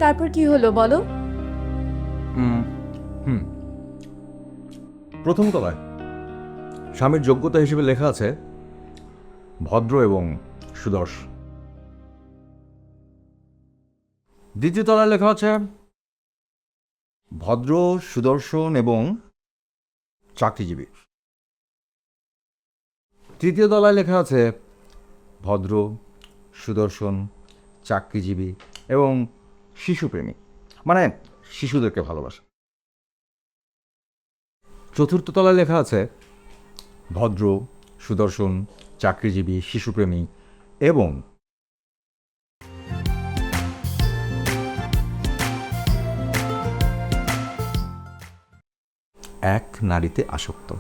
তারপর কি হলো বলো? প্রথম তলায় স্বামীর যোগ্যতা হিসেবে লেখা আছে ভদ্র এবং সুদর্শন। দ্বিতীয় তলায় লেখা আছে ভদ্র, সুদর্শন এবং চাকরিজীবী। তৃতীয় তলায় লেখা আছে ভদ্র, সুদর্শন, চাকরিজীবী এবং শিশুপ্রেমী, মানে শিশুদেরকে ভালোবাসে। চতুর্থ তলায় লেখা আছে ভদ্র, সুদর্শন, চাকরিজীবী, শিশুপ্রেমী এবং এক নারীতে আসক্ত।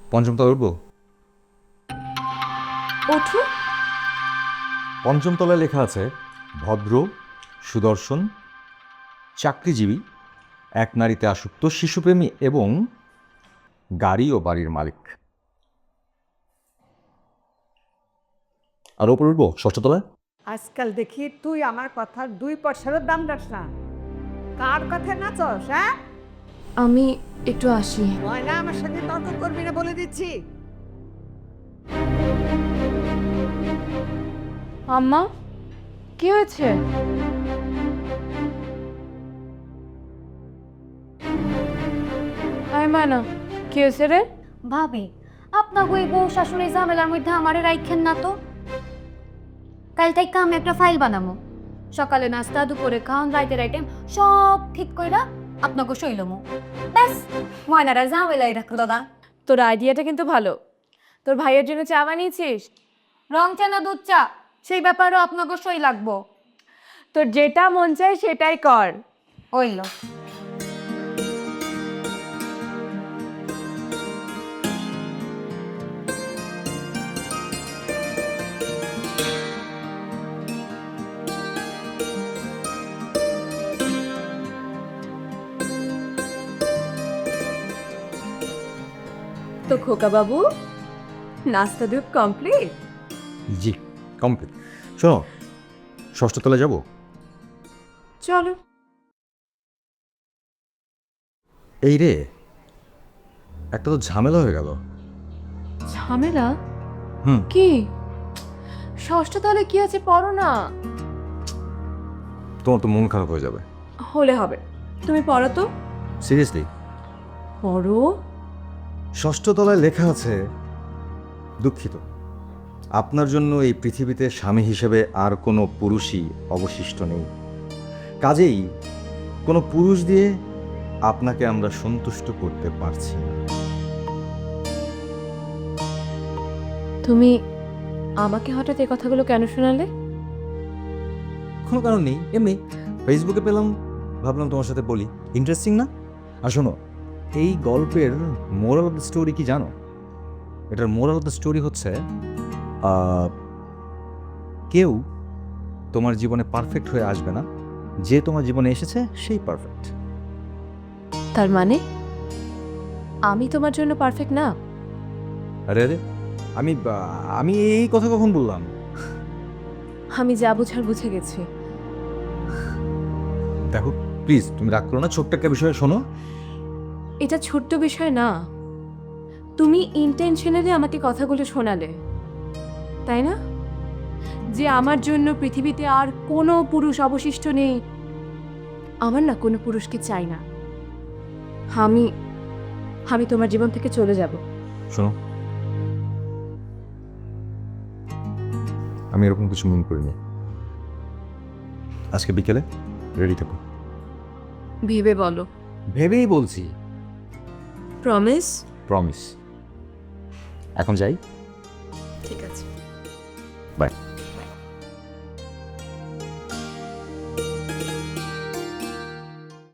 পঞ্চম তলায় উঠবো? ওঠো। পঞ্চম তলায় লেখা আছে ভদ্র, সুদর্শন, চাকরিজীবী, এক নারীতে আসক্ত, শিশুপ্রেমী এবং গাড়ি ও বাড়ির মালিক। আর ওপরে উঠবো ষষ্ঠ তলায়? আজকাল দেখি তুই আমার কথার 2% দাম রাখ না। কার কথা নাচস? হ্যাঁ, আমি একটু আসি। ময়না আমার সঙ্গে তর্ক করবি না বলে দিচ্ছি। আম্মা, কি হয়েছে? আয় মানা, কি হয়েছে রে? ভাবি, আপনার ওই বউ শাশুড়ি ঝামেলার মধ্যে আমারে রাইখেন না তো। কাল থেকে আমি একটা ফাইল বানাবো। সকালে নাস্তা, দুপুরে খাওয়ান, রাইতের আইটেম সব ঠিক কইরা আপনাকে শৈলমো। ব্যাস, ময়নারা ঝামেলাই রাখলো দাদা। তোর আইডিয়াটা কিন্তু ভালো। তোর ভাইয়ের জন্য চা বানিয়েছিস? রং চা না দুধ চা, সেই ব্যাপারেও আপনাকে সই লাগবো। তোর যেটা মন চায় সেটাই কর। হইল। তো খোকা বাবু, নাস্তা দুধ কমপ্লিট? জি, কমপ্লিট। শোনো, ষষ্ঠ তলায় যাব? চলো। এই রে, একটা তো ঝামেলা হয়ে গেল। ঝামেলা? হুম। কি? ষষ্ঠ তলে কি আছে পড়ো না। তোমার তো মন খারাপ হয়ে যাবে। হলে হবে, তুমি পড়ো তো। সিরিয়াসলি? পড়ো। ষষ্ঠ তলায় লেখা আছে দুঃখিত, আপনার জন্য এই পৃথিবীতে স্বামী হিসেবে আর কোনো পুরুষই অবশিষ্ট নেই। কাজেই কোনো পুরুষ দিয়ে আপনাকে আমরা সন্তুষ্ট করতে পারছি না। তুমি আমাকে হঠাৎ এই কথাগুলো কেন শোনালে? কোনো কারণ নেই, এমনি ফেসবুকে পেলাম, ভাবলাম তোমার সাথে বলি। ইন্টারেস্টিং না? আর শোনো, এই গল্পের মোরাল অফ দ্য স্টোরি কি জানো? এটার মোরাল অফ দ্য স্টোরি হচ্ছে কেউ তোমার জীবনে পারফেক্ট হয়ে আসবে না, যে তোমার জীবনে এসেছে সেই পারফেক্ট। তার মানে আমি তোমার জন্য পারফেক্ট না? আরে আরে, আমি আমি এই কথা কখন বললাম? আমি যা বুঝার বুঝে গেছি। দেখো প্লিজ, তুমি রাগ করো না, ছোট্ট একটা বিষয়ে শোনো। এটা ছোট্ট বিষয় না। তুমি ইন্টেনশনালি আমাকে কথাগুলো শোনালে, তাই না? যে আমার জন্য পৃথিবীতে আর কোনো পুরুষ অবশিষ্ট নেই। আমার না কোনো পুরুষকে চাই না। আমি আমি তোমার জীবন থেকে চলে যাব। শোনো, আমি এরকম কিছু মনে করিনি। আজকে বিকেলে রেডি থাকো। ভেবে বলো। ভেবেই বলছি। প্রমিস? প্রমিস। এখন যাই। ঠিক আছে। বাই।